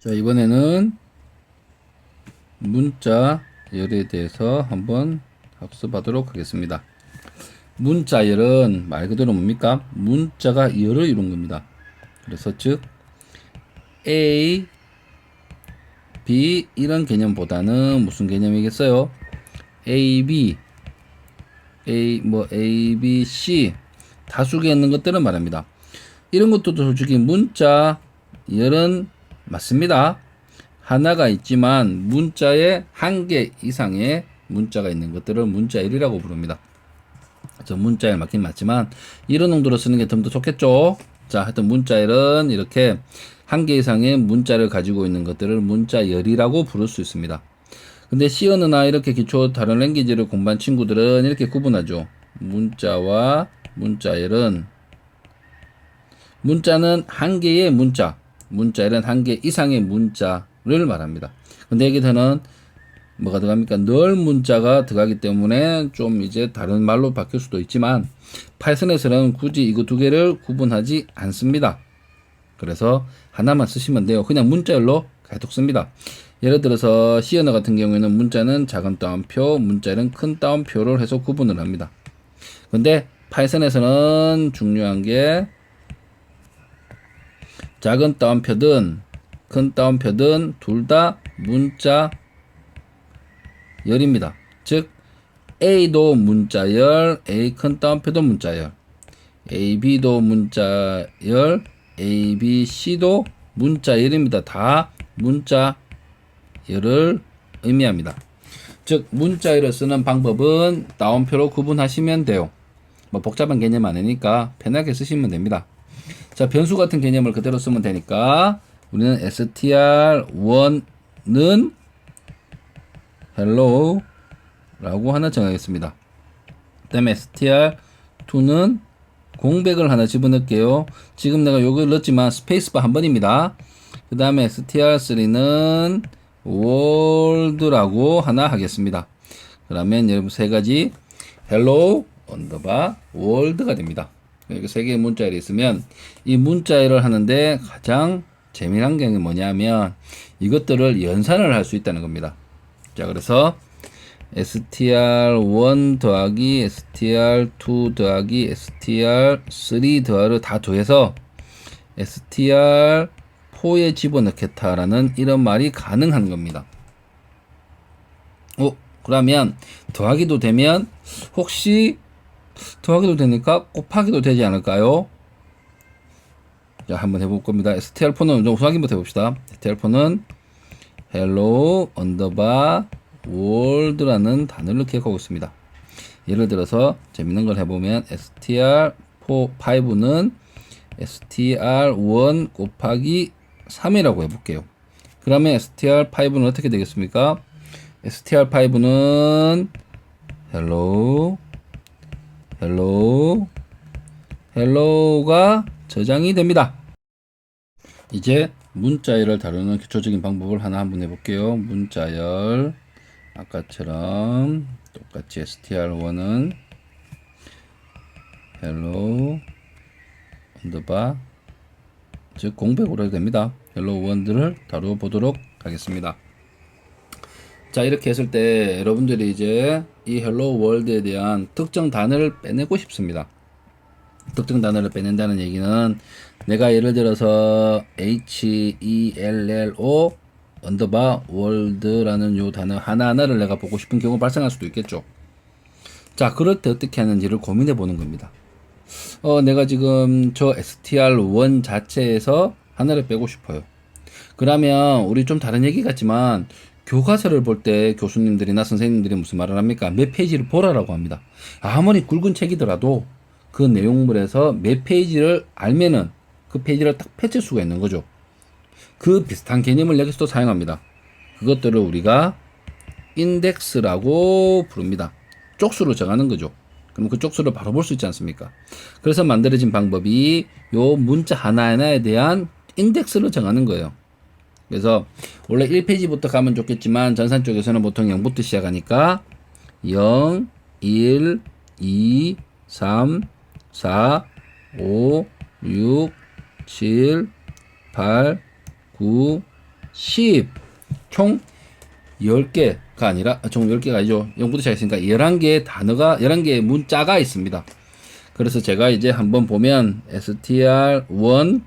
자, 이번에는 문자열에 대해서 한번 학습하도록 하겠습니다. 문자열은 말 그대로 뭡니까? 문자가 열을 이룬 겁니다. 그래서 즉 A, B 이런 개념보다는 무슨 개념이겠어요? A, B, A, B, C 다수에 있는 것들은 말합니다. 이런 것도 솔직히 문자열은 맞습니다. 하나가 있지만 문자에 한 개 이상의 문자가 있는 것들을 문자열이라고 부릅니다. 저 문자열 맞긴 맞지만 이런 용도로 쓰는 게 좀 더 좋겠죠. 자, 하여튼 문자열은 이렇게 한 개 이상의 문자를 가지고 있는 것들을 문자열이라고 부를 수 있습니다. 근데 C언어나 이렇게 기초 다른 랭귀지를 공부한 친구들은 이렇게 구분하죠. 문자와 문자열은 문자는 한 개의 문자, 문자열은 한 개 이상의 문자를 말합니다. 근데 여기서는 뭐가 들어갑니까? 늘 문자가 들어가기 때문에 좀 이제 다른 말로 바뀔 수도 있지만 파이썬에서는 굳이 이거 두 개를 구분하지 않습니다. 그래서 하나만 쓰시면 돼요. 그냥 문자열로 계속 씁니다. 예를 들어서 C 언어 같은 경우에는 문자는 작은 따옴표, 문자는 큰 따옴표를 해서 구분을 합니다. 근데 파이썬에서는 중요한 게 작은 따옴표든 큰 따옴표든 둘 다 문자 열입니다. 즉 A도 문자열, A 큰 따옴표도 문자열, AB도 문자열, ABC도 문자열입니다. 다 문자열을 의미합니다. 즉 문자열을 쓰는 방법은 따옴표로 구분하시면 돼요. 뭐 복잡한 개념 아니니까 편하게 쓰시면 됩니다. 자, 변수 같은 개념을 그대로 쓰면 되니까 우리는 str1는 hello 라고 하나 정하겠습니다. 그 다음에 str2는 공백을 하나 집어넣을게요. 지금 내가 요걸 넣었지만 스페이스바 한 번입니다. 그 다음에 str3는 world라고 하나 하겠습니다. 그러면 여러분 세 가지 hello 언더바 world가 됩니다. 이렇게 세 개의 문자열이 있으면 이 문자열을 하는데 가장 재미난 게 뭐냐면 이것들을 연산을 할 수 있다는 겁니다. 자, 그래서 str1 더하기 str2 더하기 str3 더하기를 다 더해서 str4에 집어넣겠다라는 이런 말이 가능한 겁니다. 그러면 더하기도 되면 혹시 더하기도 되니까 곱하기도 되지 않을까요? 자, 한번 해볼 겁니다. str4는 좀 확인부터 해봅시다. str4는 hello 언더바 world라는 단어를 기억하고 있습니다. 예를 들어서 재밌는 걸 해보면 str5는 str1 곱하기 3이라고 해볼게요. 그러면 str5는 어떻게 되겠습니까? str5는 hello hello hello가 저장이 됩니다. 이제 문자열을 다루는 기초적인 방법을 하나 한번 해볼게요. 문자열 아까처럼 똑같이 str1은 hello 언더바 즉 공백으로 해도 됩니다. hello 원들을 다루어 보도록 하겠습니다. 자, 이렇게 했을 때 여러분들이 이제 이 hello world에 대한 특정 단어를 빼내고 싶습니다. 특정 단어를 빼낸다는 얘기는 내가 예를 들어서 hello 언더바 world라는 요 단어 하나하나를 내가 보고 싶은 경우 발생할 수도 있겠죠. 자, 그럴 때 어떻게 하는지를 고민해 보는 겁니다. 내가 지금 저 str1 자체에서 하나를 빼고 싶어요. 그러면 우리 좀 다른 얘기 같지만 교과서를 볼 때 교수님들이나 선생님들이 무슨 말을 합니까? 몇 페이지를 보라라고 합니다. 아무리 굵은 책이더라도 그 내용물에서 몇 페이지를 알면은 그 페이지를 딱 펼칠 수가 있는 거죠. 그 비슷한 개념을 여기서도 사용합니다. 그것들을 우리가 인덱스라고 부릅니다. 쪽수로 정하는 거죠. 그럼 그 쪽수를 바로 볼 수 있지 않습니까? 그래서 만들어진 방법이 요 문자 하나하나에 대한 인덱스를 정하는 거예요. 그래서 원래 1페이지부터 가면 좋겠지만 전산 쪽에서는 보통 0부터 시작하니까 0, 1, 2, 3, 4, 5, 6, 7, 8, 9, 10, 총 10개가 아니라, 총 10개가 아니죠. 0부터 시작했으니까 11개의 단어가, 11개의 문자가 있습니다. 그래서 제가 이제 한번 보면 str1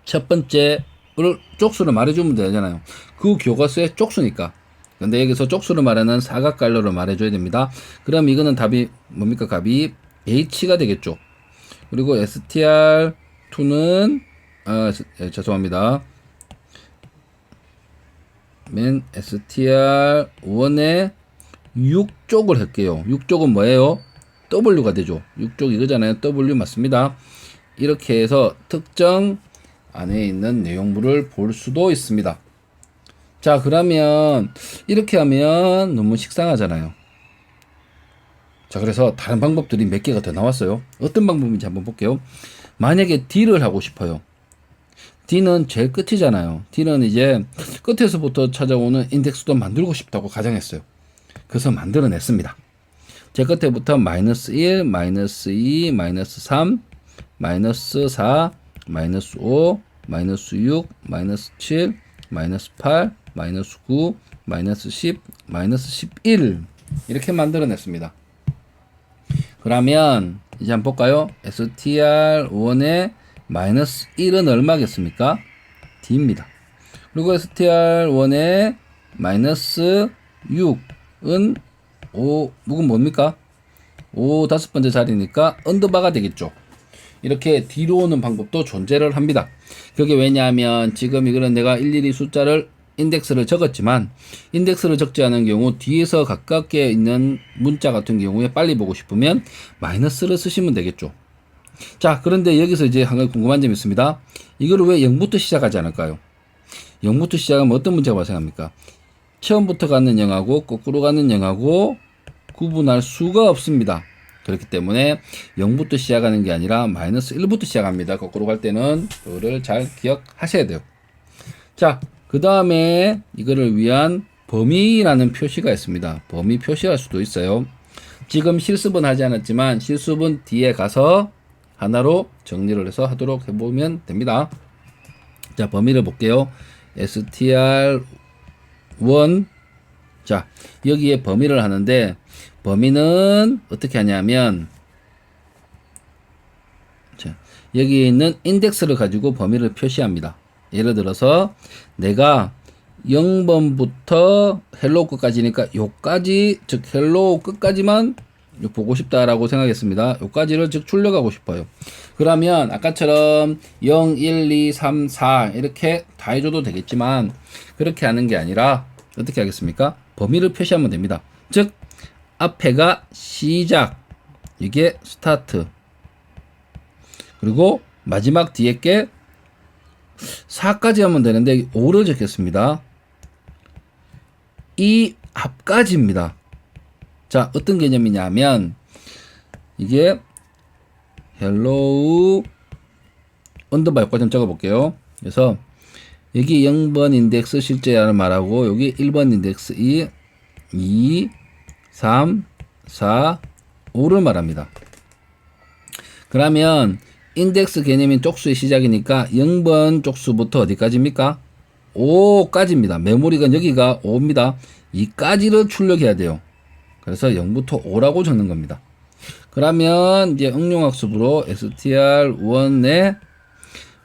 첫 번째를 쪽수를 말해주면 되잖아요. 그 교과서의 쪽수니까. 근데 여기서 쪽수를 말하는 사각관로를 말해줘야 됩니다. 그럼 이거는 답이 뭡니까? 값이 h가 되겠죠. 그리고 str2는 죄송합니다. 맨 str1에 6쪽을 할게요. 6쪽은 뭐예요? w가 되죠. 6쪽 이거잖아요. w 맞습니다. 이렇게 해서 특정 안에 있는 내용물을 볼 수도 있습니다. 자, 그러면 이렇게 하면 너무 식상하잖아요. 자, 그래서 다른 방법들이 몇 개가 더 나왔어요. 어떤 방법인지 한번 볼게요. 만약에 D를 하고 싶어요. D는 제일 끝이잖아요. D는 이제 끝에서부터 찾아오는 인덱스도 만들고 싶다고 가정했어요. 그래서 만들어냈습니다. 제 끝에부터 마이너스 1, 마이너스 2, 마이너스 3, 마이너스 4, 마이너스 5, 마이너스 6, 마이너스 7, 마이너스 8, 마이너스 9, 마이너스 10, 마이너스 11 이렇게 만들어냈습니다. 그러면 이제 한번 볼까요? str1의 마이너스 1은 얼마겠습니까? D입니다. 그리고 str1의 마이너스 6은 6은 뭡니까? 5 다섯 번째 자리니까 언더바가 되겠죠. 이렇게 뒤로 오는 방법도 존재를 합니다. 그게 왜냐하면 지금 이거는 내가 일일이 숫자를 인덱스를 적었지만 인덱스를 적지 않은 경우 뒤에서 가깝게 있는 문자 같은 경우에 빨리 보고 싶으면 마이너스를 쓰시면 되겠죠. 자, 그런데 여기서 이제 한 가지 궁금한 점이 있습니다. 이거를 왜 0부터 시작하지 않을까요? 0부터 시작하면 어떤 문제가 발생합니까? 처음부터 가는 0하고 거꾸로 가는 0하고 구분할 수가 없습니다. 그렇기 때문에 0부터 시작하는 게 아니라 마이너스 1부터 시작합니다. 거꾸로 갈 때는 그거를 잘 기억하셔야 돼요. 자, 그 다음에 이거를 위한 범위라는 표시가 있습니다. 범위 표시할 수도 있어요. 지금 실습은 하지 않았지만 실습은 뒤에 가서 하나로 정리를 해서 하도록 해보면 됩니다. 자, 범위를 볼게요. str1 자, 여기에 범위를 하는데 범위는 어떻게 하냐면 자, 여기에 있는 인덱스를 가지고 범위를 표시합니다. 예를 들어서 내가 0번부터 헬로우 끝까지니까 요까지, 즉 헬로우 끝까지만 보고 싶다라고 생각했습니다. 요까지를 즉 출력하고 싶어요. 그러면 아까처럼 0, 1, 2, 3, 4 이렇게 다 해줘도 되겠지만 그렇게 하는 게 아니라 어떻게 하겠습니까? 범위를 표시하면 됩니다. 즉 앞에가 시작, 이게 스타트, 그리고 마지막 뒤에 게 4까지 하면 되는데 5를 적겠습니다. 이 앞까지입니다. 자, 어떤 개념이냐면 이게 hello 언더바 여기까지 적어 볼게요. 그래서 여기 0번 인덱스 실제라는 말하고 여기 1번 인덱스 2, 3, 4, 5를 말합니다. 그러면 인덱스 개념인 쪽수의 시작이니까 0번 쪽수부터 어디까지입니까? 5까지입니다. 메모리가 여기가 5입니다. 이까지를 출력해야 돼요. 그래서 0부터 5라고 적는 겁니다. 그러면 이제 응용학습으로 str1에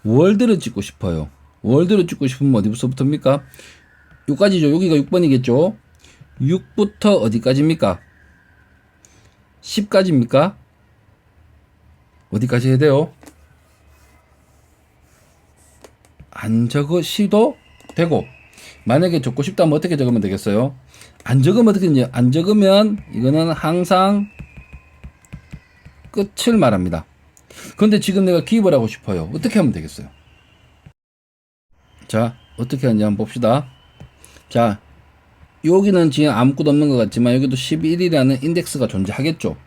월드를 찍고 싶어요. 월드를 찍고 싶으면 어디서부터입니까? 여기까지죠. 여기가 6번이겠죠. 6부터 어디까지입니까? 10까지입니까? 어디까지 해야 돼요? 안 적으시도 되고, 만약에 적고 싶다면 어떻게 적으면 되겠어요? 안 적으면 어떻게 되냐? 안 적으면 이거는 항상 끝을 말합니다. 그런데 지금 내가 기입을 하고 싶어요. 어떻게 하면 되겠어요? 자, 어떻게 하는지 한번 봅시다. 자, 여기는 지금 아무것도 없는 것 같지만 여기도 11이라는 인덱스가 존재하겠죠.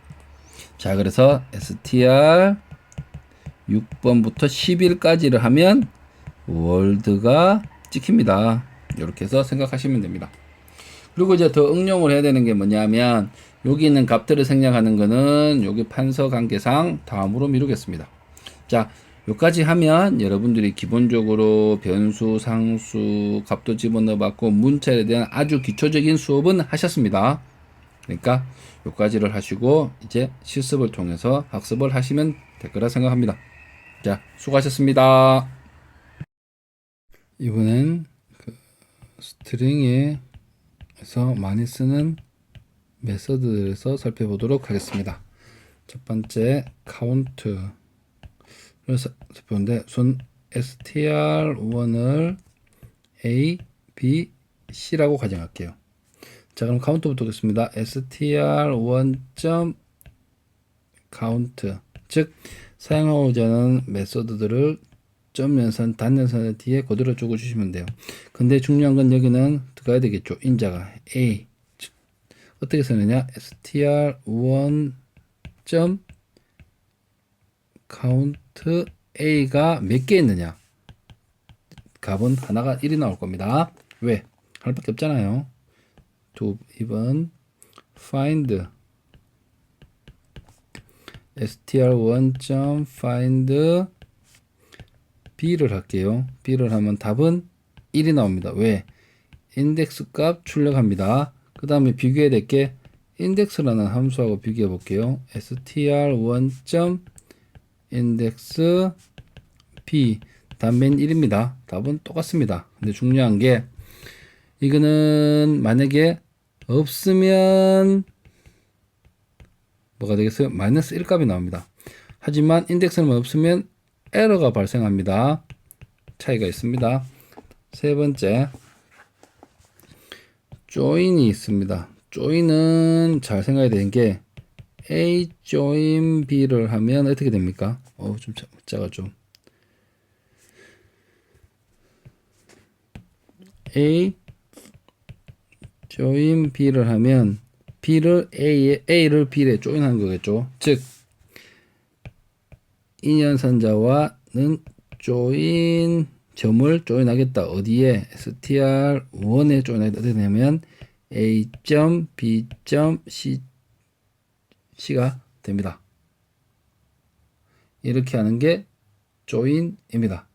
자, 그래서 str 6번부터 11까지를 하면 월드가 찍힙니다. 이렇게 해서 생각하시면 됩니다. 그리고 이제 더 응용을 해야 되는 게 뭐냐면 여기 있는 값들을 생략하는 거는 여기 판서 관계상 다음으로 미루겠습니다. 자, 요까지 하면 여러분들이 기본적으로 변수, 상수, 값도 집어넣어봤고 문자에 대한 아주 기초적인 수업은 하셨습니다. 그러니까 요까지를 하시고 이제 실습을 통해서 학습을 하시면 될 거라 생각합니다. 자, 수고하셨습니다. 이번엔 그 스트링에서 많이 쓰는 메서드에서 살펴보도록 하겠습니다. 첫 번째 카운트를 살펴보는데 손 str1을 a, b, c라고 가정할게요. 자, 그럼 카운트부터 보겠습니다. str1.count 즉 사용하고자 하는 메서드들을 점 연산, 단 연산 뒤에 그대로 적어주시면 돼요. 근데 중요한 건 여기는 들어가야 되겠죠. 인자가 a 즉 어떻게 쓰느냐 str1.count a가 몇 개 있느냐 값은 하나가 1이 나올 겁니다. 왜? 하나밖에 없잖아요. 2번 find str1.find b를 할게요. b를 하면 답은 1이 나옵니다. 왜? 인덱스 값 출력합니다. 그 다음에 비교해야 될 게 인덱스라는 함수하고 비교해 볼게요. str1.index b 답은 1입니다. 답은 똑같습니다. 근데 중요한 게 이거는 만약에 없으면 뭐가 되겠어요? 마이너스 1 값이 나옵니다. 하지만 인덱스는 없으면 에러가 발생합니다. 차이가 있습니다. 세 번째 join이 있습니다. join은 잘 생각해야 되는 게 a join b를 하면 어떻게 됩니까? 좀 작아져. a join b를 하면 b를 a를 b에 join하는 거겠죠. 즉 인연선자와는 join 점을 join하겠다. 어디에? str1에 join하겠다. 어떻게 되냐면 a.b.c가 됩니다. 이렇게 하는 게 join입니다.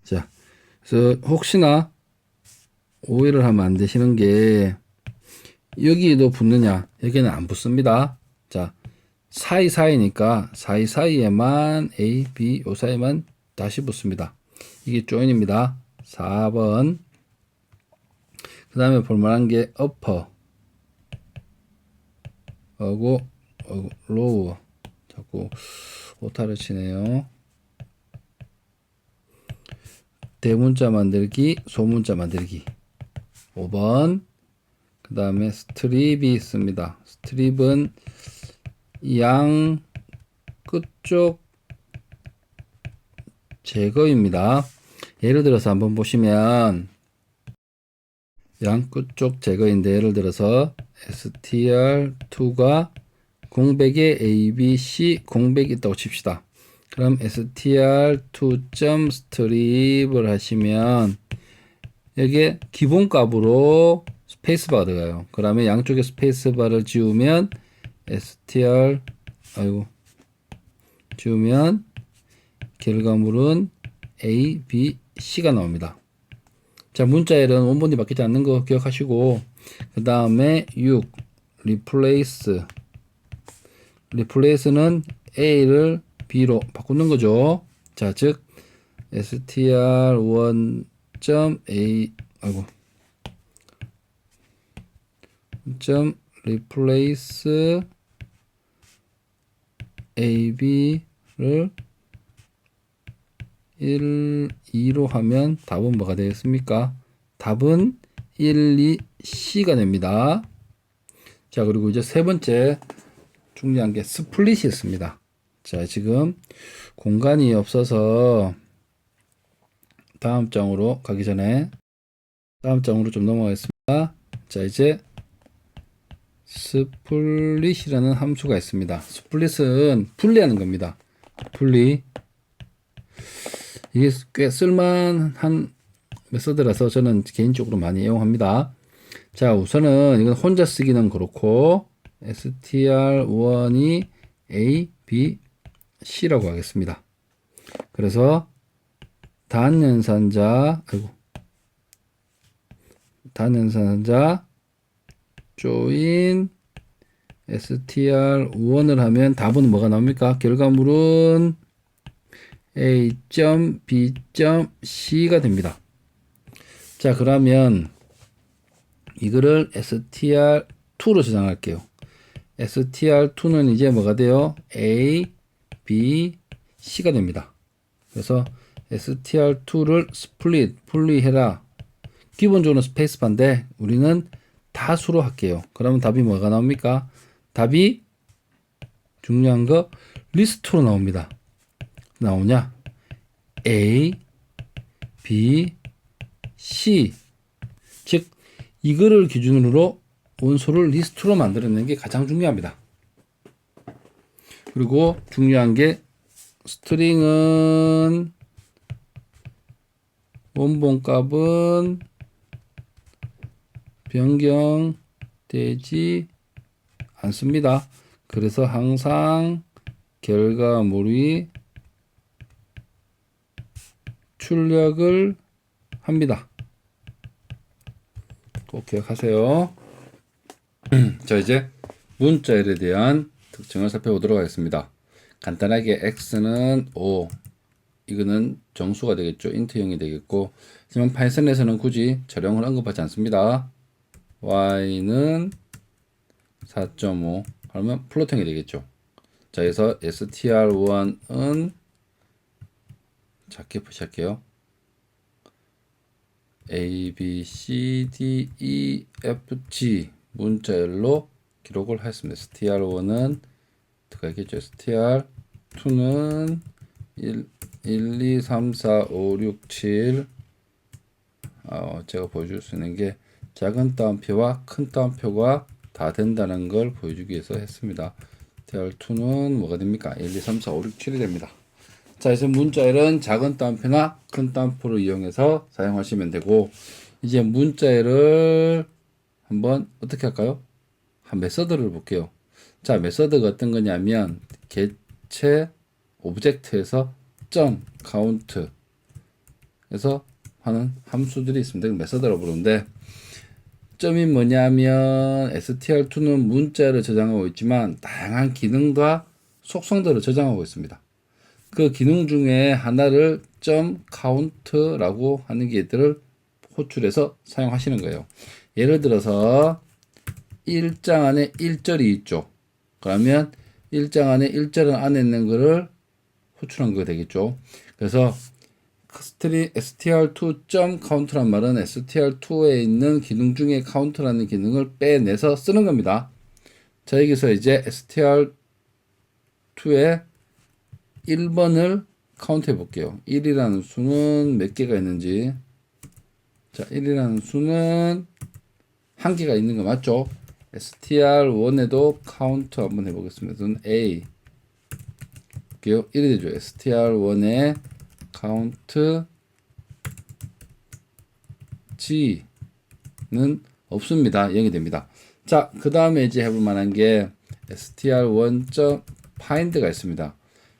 자, 그래서 혹시나 오해를 하면 안 되시는 게 여기도 붙느냐? 여기는 안 붙습니다. 자, 사이사이니까 사이사이에만 A, B 요 사이만 다시 붙습니다. 이게 join입니다. 4번 그 다음에 볼만한 게 upper 하고 lower 자꾸 오타를 치네요. 대문자 만들기, 소문자 만들기 5번 그 다음에 스트립이 있습니다. 스트립은 양 끝쪽 제거입니다. 예를 들어서 한번 보시면 양 끝쪽 제거인데 예를 들어서 str2가 공백에 abc 공백이 있다고 칩시다. 그럼 str2.strip을 하시면 여기에 기본값으로 스페이스바가 들어가요. 그러면 양쪽에 스페이스바를 지우면 지우면 결과물은 A, B, C가 나옵니다. 자, 문자열은 원본이 바뀌지 않는 거 기억하시고 그 다음에 6 replace는 A를 B로 바꾸는 거죠. 자, 즉 str1.a replace ab를 1, 2로 하면 답은 뭐가 되겠습니까? 답은 1, 2, C가 됩니다. 자, 그리고 이제 세 번째 중요한 게 스플릿이 있습니다. 자, 지금 공간이 없어서 다음 장으로 가기 전에 다음 장으로 좀 넘어가겠습니다. 자, 이제 스플릿이라는 함수가 있습니다. 스플릿은 분리하는 겁니다. 분리. 이게 꽤 쓸만한 메서드라서 저는 개인적으로 많이 이용합니다. 자, 우선은 이건 혼자 쓰기는 그렇고 str1이 a, b, C라고 하겠습니다. 그래서 단연산자 join str1을 하면 답은 뭐가 나옵니까? 결과물은 A.B.C가 됩니다. 자, 그러면 이거를 str2로 저장할게요. str2는 이제 뭐가 돼요? A, B, C가 됩니다. 그래서 str2를 분리해라. 기본적으로 스페이스바인데 우리는 다수로 할게요. 그러면 답이 뭐가 나옵니까? 답이 중요한 거 리스트로 나옵니다. 나오냐? A, B, C. 즉 이거를 기준으로 원소를 리스트로 만들어내는 게 가장 중요합니다. 그리고 중요한 게 스트링은 원본값은 변경되지 않습니다. 그래서 항상 결과물이 출력을 합니다. 꼭 기억하세요. 자, 이제 문자열에 대한 특징을 살펴보도록 하겠습니다. 간단하게 x는 5, 이거는 정수가 되겠죠. 인트형이 되겠고, 하지만 파이썬에서는 굳이 저령을 언급하지 않습니다. y는 4.5 하면 플로팅이 되겠죠. 자, 그래서 str1은 작게 표시할게요. A, B, C, D, E, F, G 문자열로 기록을 했습니다. str1은 들어가겠죠. str2는 1, 2, 3, 4, 5, 6, 7 제가 보여줄 수 있는 게 작은 따옴표와 큰 따옴표가 다 된다는 걸 보여주기 위해서 했습니다. str2는 뭐가 됩니까? 1, 2, 3, 4, 5, 6, 7이 됩니다. 자, 이제 문자열은 작은 따옴표나 큰 따옴표를 이용해서 사용하시면 되고, 이제 문자열을 한번 어떻게 할까요? 한 메서드를 볼게요. 자, 메서드가 어떤 거냐면 개체 오브젝트에서 점 카운트 에서 하는 함수들이 있습니다. 메서드라고 부르는데, 점이 뭐냐면 str2는 문자를 저장하고 있지만 다양한 기능과 속성들을 저장하고 있습니다. 그 기능 중에 하나를 점 카운트라고 하는 것들을 호출해서 사용하시는 거예요. 예를 들어서 1장 안에 1절이 있죠. 그러면 1장 안에 1절은 안에 있는 거를 호출한 거 되겠죠. 그래서 str2 count란 말은 str2에 있는 기능 중에 count라는 기능을 빼내서 쓰는 겁니다. 자, 여기서 이제 str2에 1번을 카운트 해 볼게요. 1이라는 수는 몇 개가 있는지. 자, 1이라는 수는 한 개가 있는 거 맞죠? str1에도 카운트 한번 해보겠습니다. 저는 A 1이 되죠. str1에 카운트 G는 없습니다. 0이 됩니다. 자, 그 다음에 이제 해볼 만한 게 str1.find가 있습니다.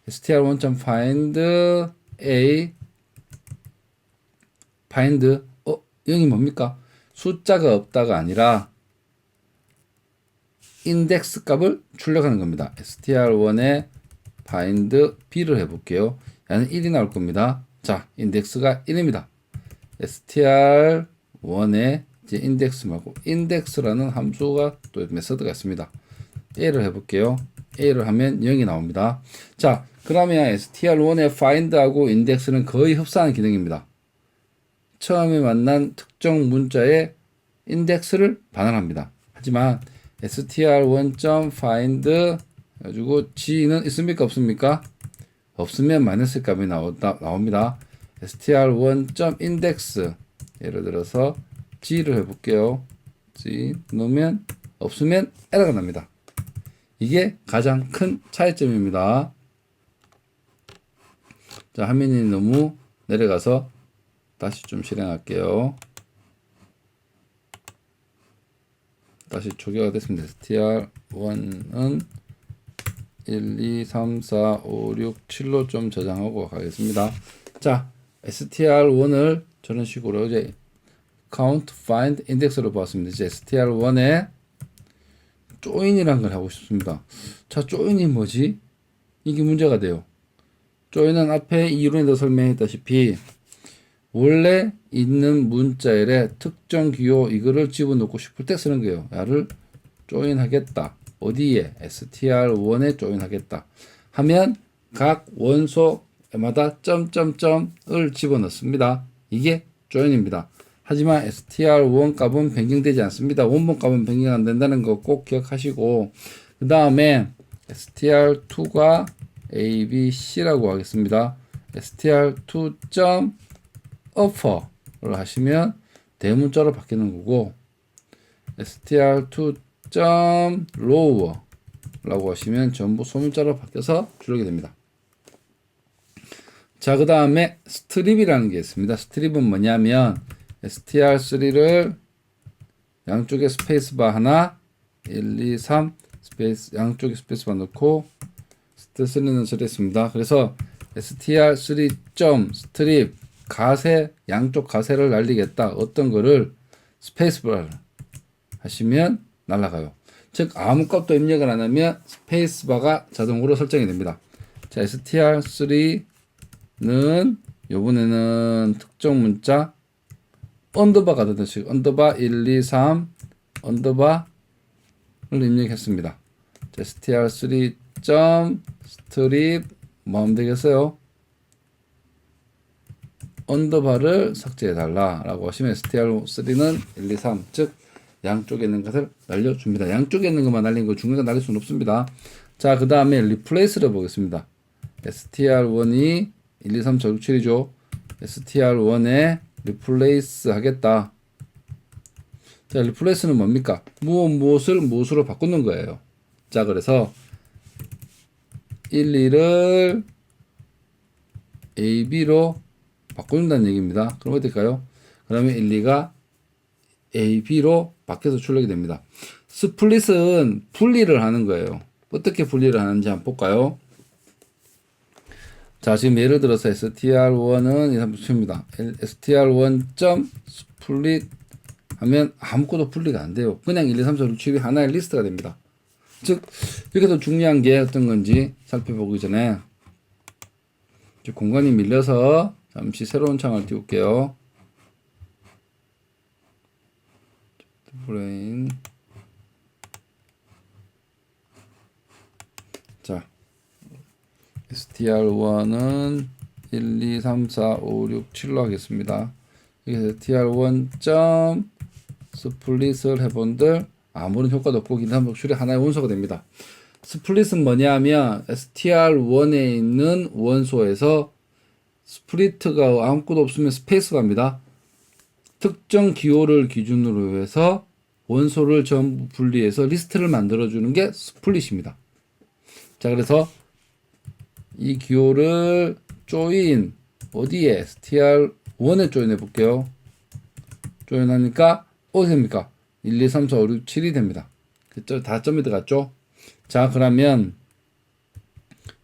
str1.find A find 0이 뭡니까? 숫자가 없다가 아니라 인덱스 값을 출력하는 겁니다. str1에 find B를 해볼게요. 얘는 1이 나올 겁니다. 자, 인덱스가 1입니다. str1에 이제 인덱스 말고 인덱스라는 함수가 또 메서드가 있습니다. A를 해볼게요. A를 하면 0이 나옵니다. 자, 그러면 str1의 find하고 index는 거의 흡사한 기능입니다. 처음에 만난 특정 문자의 인덱스를 반환합니다. 하지만 str1.find 가지고 g는 있습니까? 없습니까? 없으면 마이너스 값이 나옵니다. str1.index 예를 들어서 g를 해볼게요. g 넣으면 없으면 에러가 납니다. 이게 가장 큰 차이점입니다. 자, 화면이 너무 내려가서 다시 좀 실행할게요. 다시 초기화가 됐습니다. str1은 1, 2, 3, 4, 5, 6, 7로 좀 저장하고 가겠습니다. 자, str1을 저런 식으로 이제 count, find, index로 보았습니다. 이제 str1에 join이라는 걸 하고 싶습니다. 자, join이 뭐지? 이게 문제가 돼요. join은 앞에 이론에도 설명했다시피 원래 있는 문자열에 특정 기호 이거를 집어넣고 싶을 때 쓰는 거예요. 야를 join 하겠다. 어디에? str1에 join 하겠다. 하면 각 원소마다 점점점을 집어넣습니다. 이게 join입니다. 하지만 str1 값은 변경되지 않습니다. 원본 값은 변경 안 된다는 거 꼭 기억하시고, 그 다음에 str2가 abc라고 하겠습니다. str2.upper를 하시면 대문자로 바뀌는 거고, str2.lower라고 하시면 전부 소문자로 바뀌어서 줄이게 됩니다. 자, 그 다음에 스트립이라는 게 있습니다. 스트립은 뭐냐면 str3를 양쪽에 스페이스바 하나, 1, 2, 3 스페이스 양쪽에 스페이스바 넣고 str3는 처리했습니다. 그래서 str3.strip 가세 양쪽 가세를 날리겠다. 어떤 거를 스페이스바를 하시면 날아가요. 즉 아무 값도 입력을 안 하면 스페이스바가 자동으로 설정이 됩니다. 자, str3는 요번에는 특정 문자 언더바가 되듯이 언더바 1, 2, 3 언더바를 입력했습니다. 자, str3.strip 뭐 하면 되겠어요? 언더바를 삭제해달라 라고 하시면 str3는 1, 2, 3 즉 양쪽에 있는 것을 날려줍니다. 양쪽에 있는 것만 날린 거 중간에 날릴 수는 없습니다. 자, 그 다음에 replace를 보겠습니다. str1이 1, 2, 3, 4, 6, 7이죠. str1에 replace 하겠다. 자, replace는 뭡니까? 무엇을 무엇으로 바꾸는 거예요. 자, 그래서 1, 2를 AB로 바꾼다는 얘기입니다. 그럼 어떨까요? 그러면 1, 2가 AB로 바뀌어서 출력이 됩니다. 스플릿은 분리를 하는 거예요. 어떻게 분리를 하는지 한번 볼까요? 자, 지금 예를 들어서 str1은 이렇게 붙입니다. str1.split 하면 아무것도 분리가 안 돼요. 그냥 1, 2, 3, 4, 6, 7이 하나의 리스트가 됩니다. 즉, 이렇게 더 중요한 게 어떤 건지 살펴보기 전에 공간이 밀려서 잠시 새로운 창을 띄울게요. 브레인. 자, str1은 1, 2, 3, 4, 5, 6, 7로 하겠습니다. 여기서 str1.split을 해본들 아무런 효과도 없고 기타복출이 하나의 원소가 됩니다. 스플릿은 뭐냐 하면 str1에 있는 원소에서 스플리트가 아무것도 없으면 스페이스바입니다. 특정 기호를 기준으로 해서 원소를 전부 분리해서 리스트를 만들어주는 게 스플릿입니다. 자, 그래서 이 기호를 join 어디에? str1에 join 해볼게요. join 하니까 어디 됩니까? 1, 2, 3, 4, 5, 6, 7이 됩니다. 다 점이 들어갔죠? 자, 그러면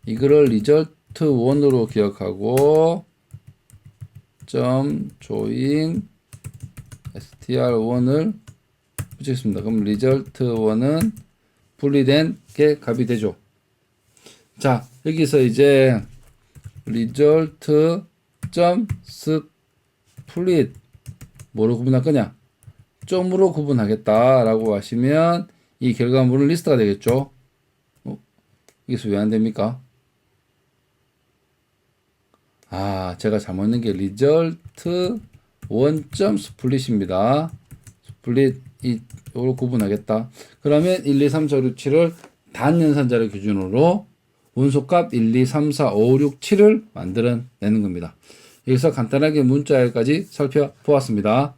이거를 result1으로 기억하고 join str1을 붙이겠습니다. 그럼 result1은 분리된 게 값이 되죠. 자, 여기서 이제 result.split 뭐로 구분할 거냐? 점으로 구분하겠다라고 하시면 이 결과물은 리스트가 되겠죠. 이게 왜 안 됩니까? 아, 제가 잘못 넣은 게 result1.split입니다. 스플릿 이로 구분하겠다. 그러면 1, 2, 3, 4, 5, 6, 7을 단연산자를 기준으로 원소값 1, 2, 3, 4, 5, 6, 7을 만들어내는 겁니다. 여기서 간단하게 문자열까지 살펴보았습니다.